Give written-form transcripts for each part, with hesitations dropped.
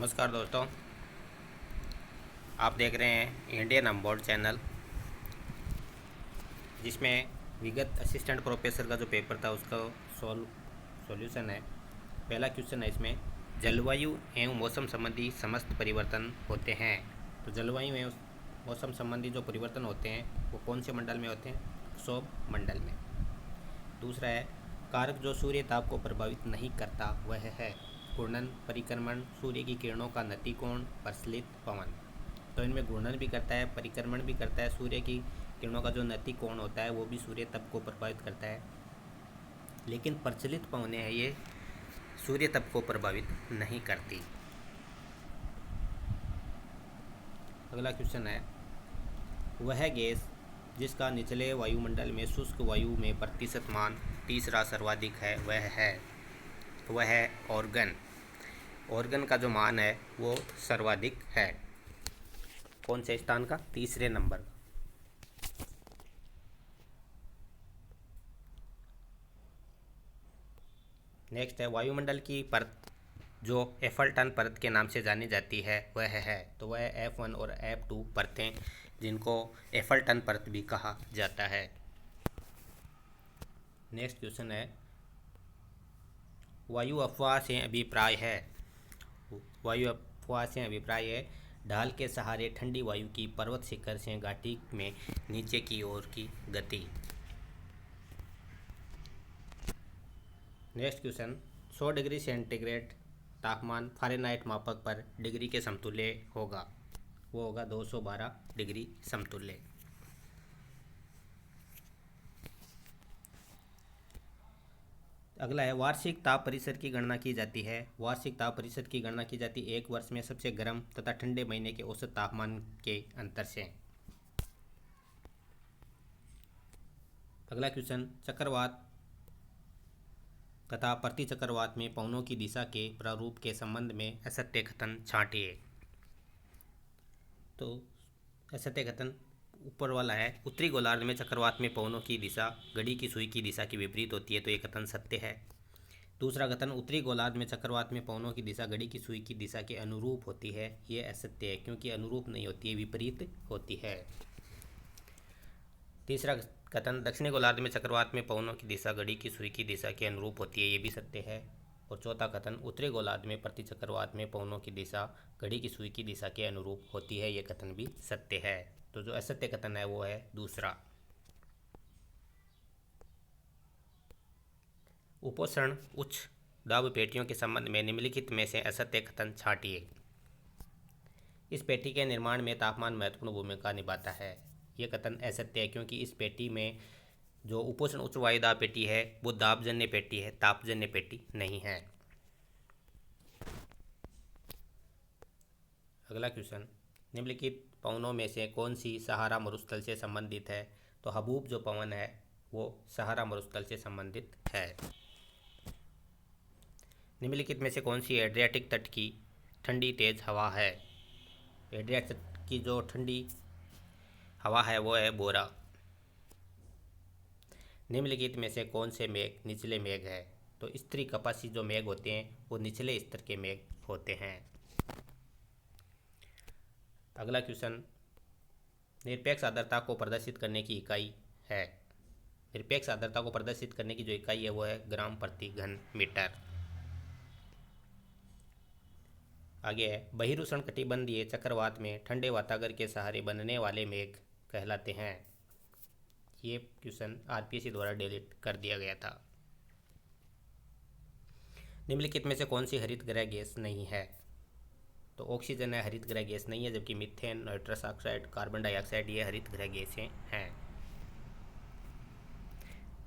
नमस्कार दोस्तों, आप देख रहे हैं इंडियन अनबोर्ड चैनल, जिसमें विगत असिस्टेंट प्रोफेसर का जो पेपर था उसका सॉल्यूशन है। पहला क्वेश्चन है इसमें, जलवायु एवं मौसम संबंधी समस्त परिवर्तन होते हैं। तो जलवायु एवं मौसम संबंधी जो परिवर्तन होते हैं वो कौन से मंडल में होते हैं? सौर मंडल में। दूसरा है, कारक जो सूर्य ताप को प्रभावित नहीं करता वह है घूर्णन, परिक्रमण, सूर्य की किरणों का नतिकोण, प्रचलित पवन। तो इनमें घूर्णन भी करता है, परिक्रमण भी करता है, सूर्य की किरणों का जो नतिकोण होता है वो भी सूर्य तप को प्रभावित करता है, लेकिन प्रचलित पवनें हैं ये सूर्य तप को प्रभावित नहीं करती। अगला क्वेश्चन है, वह गैस जिसका निचले वायुमंडल में शुष्क वायु में प्रतिशत मान तीसरा सर्वाधिक है वह है, तो वह है ऑर्गन। ऑर्गन का जो मान है वो सर्वाधिक है। कौन से स्थान का? तीसरे नंबर। नेक्स्ट है, वायुमंडल की परत जो एफल्टन परत के नाम से जानी जाती है वह है, तो वह F1 और F2 परतें, जिनको एफल्टन परत भी कहा जाता है। नेक्स्ट क्वेश्चन है, वायु अफवाह से अभिप्राय है। वायु अफवाह से अभिप्राय है ढाल के सहारे ठंडी वायु की पर्वत शिखर से घाटी में नीचे की ओर की गति। नेक्स्ट क्वेश्चन, 100 डिग्री सेंटीग्रेड तापमान फ़ारेनहाइट मापक पर डिग्री के समतुल्य होगा, वो होगा 212 डिग्री समतुल्य। अगला है, वार्षिक ताप परिसर की गणना की जाती है। वार्षिक ताप परिसर की गणना की जाती है एक वर्ष में सबसे गर्म तथा ठंडे महीने के औसत तापमान के अंतर से। अगला क्वेश्चन, चक्रवात तथा प्रति चक्रवात में पवनों की दिशा के प्रारूप के संबंध में असत्य कथन छांटिए। तो असत्य कथन ऊपर वाला है, उत्तरी गोलार्ध में चक्रवात में पवनों की दिशा घड़ी की सुई की दिशा के विपरीत होती है, तो ये कथन सत्य है। दूसरा कथन, उत्तरी गोलार्ध में चक्रवात में पवनों की दिशा घड़ी की सुई की दिशा के अनुरूप होती है, ये असत्य है, क्योंकि अनुरूप नहीं होती है, विपरीत होती है। तीसरा कथन, दक्षिणी गोलार्ध में चक्रवात में पवनों की दिशा घड़ी की सुई की दिशा के अनुरूप होती है, ये भी सत्य है। और चौथा कथन, उत्तरी गोलार्ध में प्रति चक्रवात में पवनों की दिशा घड़ी की सुई की दिशा के अनुरूप होती है, ये कथन भी सत्य है। तो जो असत्य कथन है वो है दूसरा। उपोषण उच्च दाब पेटियों के संबंध में निम्नलिखित में से असत्य कथन छांटिए। इस पेटी के निर्माण में तापमान महत्वपूर्ण भूमिका निभाता है, ये कथन असत्य है, क्योंकि इस पेटी में जो उपोषण उच्च वायु दाब पेटी है वो दाबजन्य पेटी है, तापजन्य पेटी नहीं है। अगला क्वेश्चन, निम्नलिखित पवनों में से कौन सी सहारा मरुस्थल से संबंधित है? तो हबूब जो पवन है वो सहारा मरुस्थल से संबंधित है। निम्नलिखित में से कौन सी एड्रियाटिक तट की ठंडी तेज हवा है? एड्रियाटिक तट की जो ठंडी हवा है वो है बोरा। निम्नलिखित में से कौन से मेघ निचले मेघ है? तो स्त्री कपासी जो मेघ होते हैं वो निचले स्तर के मेघ होते हैं। अगला क्वेश्चन, निरपेक्ष आर्द्रता को प्रदर्शित करने की इकाई है। निरपेक्ष आर्द्रता को प्रदर्शित करने की जो इकाई है वो है ग्राम प्रति घन मीटर। आगे है, बहिरुष्ण कटिबंधीय चक्रवात में ठंडे वातावरण के सहारे बनने वाले मेघ कहलाते हैं। ये क्वेश्चन आरपीएससी द्वारा डिलीट कर दिया गया था। निम्नलिखित में से कौन सी हरित गृह गैस नहीं है? तो ऑक्सीजन है, हरित गृह गैस नहीं है, जबकि methane, nitrous oxide, carbon dioxide ये हरित गृह गैसें हैं।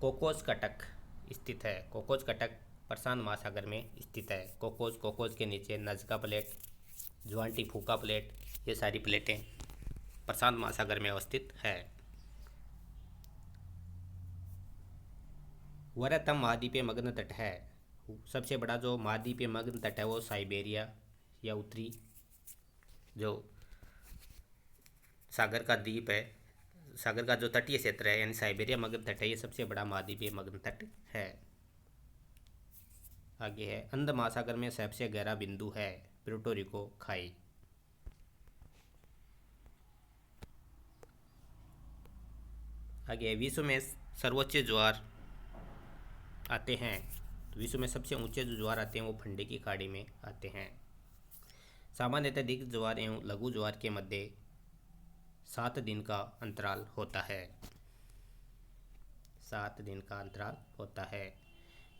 कोकोस कटक स्थित है। कोकोस कटक प्रशांत महासागर में स्थित है। कोकोस के नीचे नजका प्लेट, ज्वांटी फूका प्लेट, ये सारी प्लेटें प्रशांत महासागर में अवस्थित है। वृहत्तम महाद्वीपीय मग्न तट है। सबसे बड़ा जो महाद्वीपीय मग्न तट है वो साइबेरिया या उत्तरी जो सागर का द्वीप है, सागर का जो तटीय क्षेत्र है यानी साइबेरिया मग्न तट है, ये सबसे बड़ा महाद्वीपीय मग्न तट है। आगे है, अंध महासागर में सबसे गहरा बिंदु है। प्यूर्टो रिको खाई। आगे विश्व में सर्वोच्च ज्वार आते हैं, तो विश्व में सबसे ऊंचे जो ज्वार आते हैं वो फंडे की खाड़ी में आते हैं। सामान्यतः दीर्घ ज्वार एवं लघु ज्वार के मध्य 7 दिन का अंतराल होता है। 7 दिन का अंतराल होता है।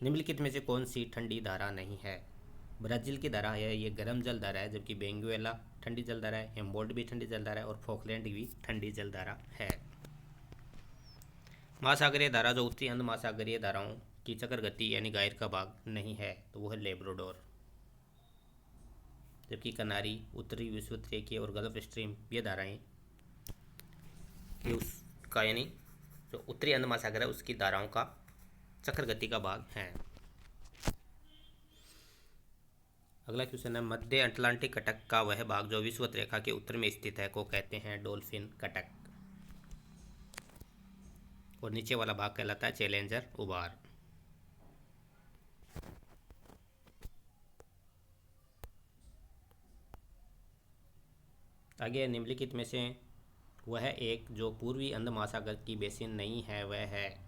निम्नलिखित में से कौन सी ठंडी धारा नहीं है? ब्राज़ील की धारा है, ये गर्म जल धारा है, जबकि वेनेजुएला ठंडी जल धारा है, हेम्बोल्ड भी ठंडी जल धारा है और फॉकलैंड भी ठंडी जल धारा है। महासागरीय धारा जो उत्तरी अंध महासागरीय धाराओं की चक्र गति यानी गायर का भाग नहीं है, तो वो है लेब्राडोर। जबकि कनारी, उत्तरी विषुवतीय और गल्फ स्ट्रीम ये धाराएं ये उसका यानी जो उत्तरी अंध महासागर है उसकी धाराओं का चक्र गति का भाग है। अगला क्वेश्चन है, मध्य अटलांटिक कटक का वह भाग जो विषुवत रेखा के उत्तर में स्थित है को कहते हैं डॉल्फिन कटक, और नीचे वाला भाग कहलाता है चैलेंजर उभार। आगे निम्नलिखित में से वह एक जो पूर्वी अंध महासागर की बेसिन नहीं है वह है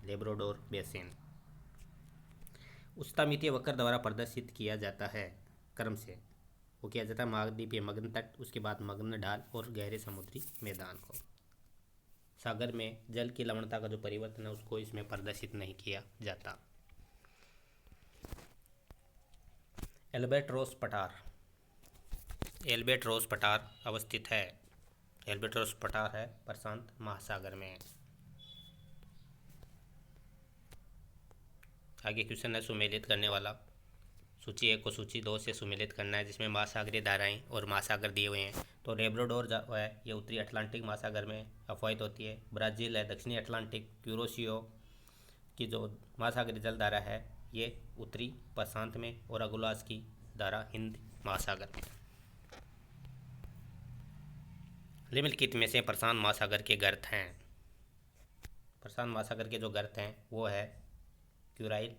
लेब्राडोर बेसिन। उष्णकटिबंधीय वक्र द्वारा प्रदर्शित किया जाता है क्रम से, वो किया जाता है महाद्वीपीय मग्न तट, उसके बाद मग्न ढाल और गहरे समुद्री मैदान को। सागर में जल की लवणता का जो परिवर्तन है उसको इसमें प्रदर्शित नहीं किया जाता। एल्बेट्रोस पठार, एल्बेट्रोस पठार अवस्थित है, एल्बेट्रोस पठार है प्रशांत महासागर में। आगे क्वेश्चन है सुमेलित करने वाला। सूची 1 को सूची 2 से सुमेलित करना है, जिसमें महासागरीय धाराएं और महासागर दिए हुए हैं। तो लेब्राडोर है ये उत्तरी अटलांटिक महासागर में अफवाहित होती है। ब्राज़ील है दक्षिणी अटलांटिक क्यूरोशियो की जो महासागरीय जल धारा है ये उत्तरी प्रशांत में, और अगुलास की धारा हिंद महासागर में। निम्नलिखित में से प्रशांत महासागर के गर्त हैं। प्रशांत महासागर के जो गर्त हैं वो है क्यूराइल,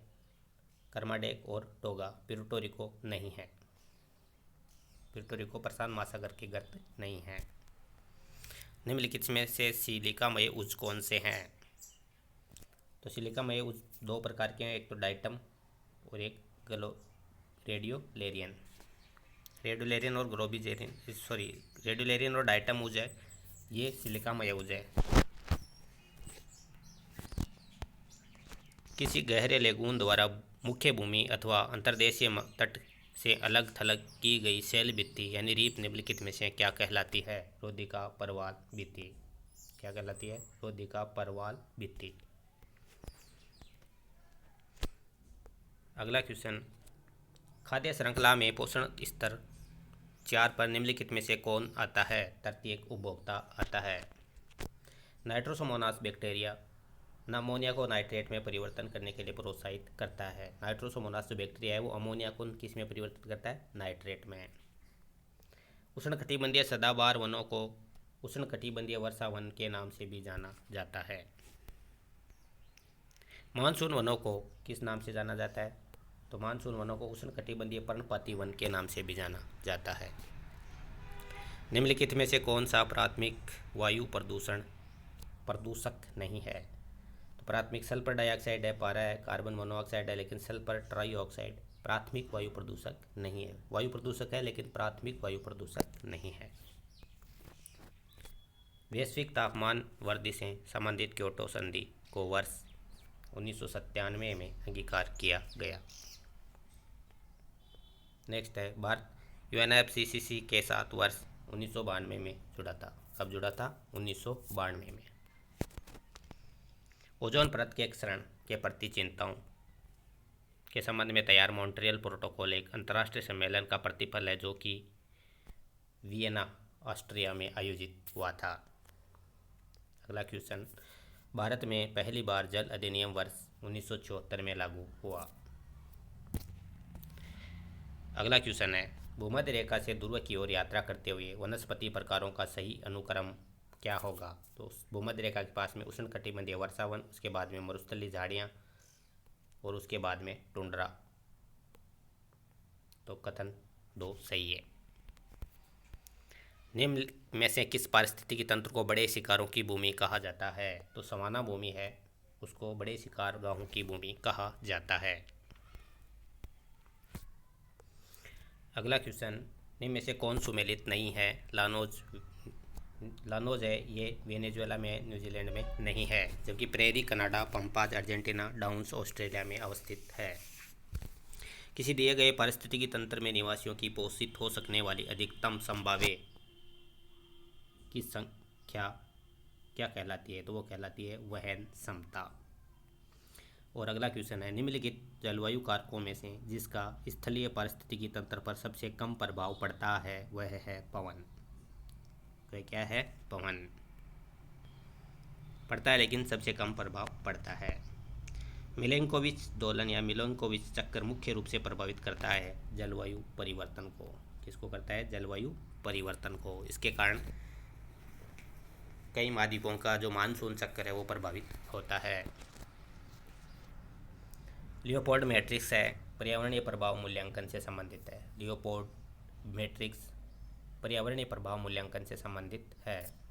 कर्माडेक और टोगा। प्यूर्टो रिको नहीं है, प्यूर्टो रिको प्रशांत महासागर के गर्त नहीं है। निम्नलिखित में से सिलिकामय उज कौन से हैं? तो सिलिकामय उज 2 प्रकार के हैं, एक तो डाइटम और एक रेडियोलेरियन। रेडियोलेरियन और ग्लोबिजेरियन रेडियोलेरियन और डाइटम उज है ये सिलिकामय उज है। किसी गहरे लेगून द्वारा मुख्य भूमि अथवा अंतर्देशीय तट से अलग थलग की गई शैल भित्ति यानी रीफ निम्नलिखित में से क्या कहलाती है? रोधिका परवाल भित्ति। क्या कहलाती है? रोधिका परवाल भित्ति। अगला क्वेश्चन, खाद्य श्रृंखला में पोषण स्तर 4 पर निम्नलिखित में से कौन आता है? तृतीयक उपभोक्ता आता है। नाइट्रोसोमोनास बैक्टीरिया अमोनिया को नाइट्रेट में परिवर्तन करने के लिए प्रोत्साहित करता है। नाइट्रोसोमोनास जो बैक्टीरिया है वो अमोनिया को किस में परिवर्तित करता है? नाइट्रेट में। उष्णकटिबंधीय सदाबहार वनों को उष्णकटिबंधीय वर्षा वन के नाम से भी जाना जाता है। मानसून वनों को किस नाम से जाना जाता है? तो मानसून वनों को उष्णकटिबंधीय पर्णपाती वन के नाम से भी जाना जाता है। निम्नलिखित में से कौन सा प्राथमिक वायु प्रदूषक नहीं है? तो प्राथमिक सल्फर डाइऑक्साइड है, पारा है, कार्बन मोनोऑक्साइड है, लेकिन सल्फर ट्राइऑक्साइड प्राथमिक वायु प्रदूषक नहीं है। वायु प्रदूषक है लेकिन प्राथमिक वायु प्रदूषक नहीं है। वैश्विक तापमान वृद्धि से संबंधित क्योटो संधि को वर्ष 1997 में अंगीकार किया गया। नेक्स्ट है भारत यूएनएफसीसीसी के साथ वर्ष 1992 में जुड़ा था। कब जुड़ा था? 1992 में। ओजोन परत के क्षरण के प्रति चिंताओं के संबंध में तैयार मॉन्ट्रियल प्रोटोकॉल एक अंतर्राष्ट्रीय सम्मेलन का प्रतिफल है जो कि वियना ऑस्ट्रिया में आयोजित हुआ था। अगला क्वेश्चन, भारत में पहली बार जल अधिनियम वर्ष 1974 में लागू हुआ। अगला क्वेश्चन है, भूमध्य रेखा से ध्रुव की ओर यात्रा करते हुए वनस्पति प्रकारों का सही अनुक्रम क्या होगा? तो भूमध्य रेखा के पास में उष्णकटिबंधीय वर्षावन, उसके बाद में मरुस्थलीय झाड़ियाँ और उसके बाद में टुंड्रा। तो कथन दो सही है। निम्न में से किस पारिस्थितिकी तंत्र को बड़े शिकारों की भूमि कहा जाता है? तो सवाना भूमि है, उसको बड़े शिकारगाहों की भूमि कहा जाता है। अगला क्वेश्चन, निम्न में से कौन सुमेलित नहीं है? लानोज है, ये वेनेजुएला में, न्यूजीलैंड में नहीं है, जबकि prairie Canada, pampas Argentina, downs Australia में अवस्थित है। किसी दिए गए पारिस्थितिकी तंत्र में निवासियों की पोषित हो सकने वाली अधिकतम संभाव्य की संख्या क्या कहलाती है? तो वो कहलाती है वहन क्षमता। और अगला क्वेश्चन है, निम्नलिखित जलवायु कारकों में से जिसका स्थलीय पारिस्थितिकी तंत्र पर सबसे कम प्रभाव पड़ता है वह है पवन। तो क्या है? पवन पड़ता है लेकिन सबसे कम प्रभाव पड़ता है। मिलेंकोविच दोलन या मिलेंकोविच चक्कर मुख्य रूप से प्रभावित करता है जलवायु परिवर्तन को। किसको करता है? जलवायु परिवर्तन को। इसके कारण कई महाद्वीपों का जो मानसून चक्कर है वो प्रभावित होता है। लियोपोल्ड मैट्रिक्स है, पर्यावरणीय प्रभाव मूल्यांकन से संबंधित है। लियोपोल्ड मैट्रिक्स पर्यावरणीय प्रभाव मूल्यांकन से संबंधित है।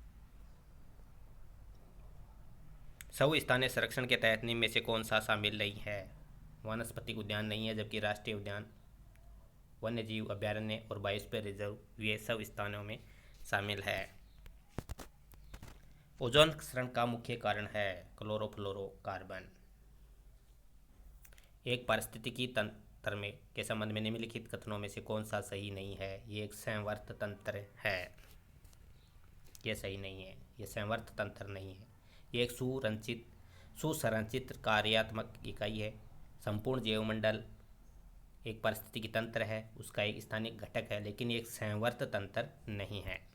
स्थानीय संरक्षण के तहत निम्न में से कौन सा शामिल नहीं है? वानस्पतिक उद्यान नहीं है, जबकि राष्ट्रीय उद्यान, वन्य जीव अभ्यारण्य और बायोस्फीयर रिजर्व ये सब स्थानों में शामिल है। ओजोन क्षरण का मुख्य कारण है क्लोरोफ्लोरोकार्बन। एक पारिस्थितिकी तंत्र में के संबंध में निम्नलिखित कथनों में से कौन सा सही नहीं है? ये एक संवर्त तंत्र है, ये सही नहीं है, ये संवर्त तंत्र नहीं है। ये एक सुसंरचित कार्यात्मक इकाई है। संपूर्ण जैवमंडल एक पारिस्थितिकी तंत्र है, उसका एक स्थानिक घटक है, लेकिन ये एक संवर्त तंत्र नहीं है।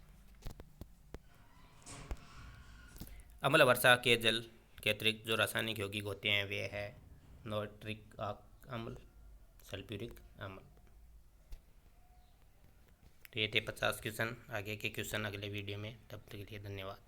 अम्ल वर्षा के जल के अतिरिक्त जो रासायनिक यौगिक होते हैं वे है नाइट्रिक अम्ल, सल्फ्यूरिक अम्ल। तो ये थे 50 क्वेश्चन। आगे के क्वेश्चन अगले वीडियो में, तब तक के लिए धन्यवाद।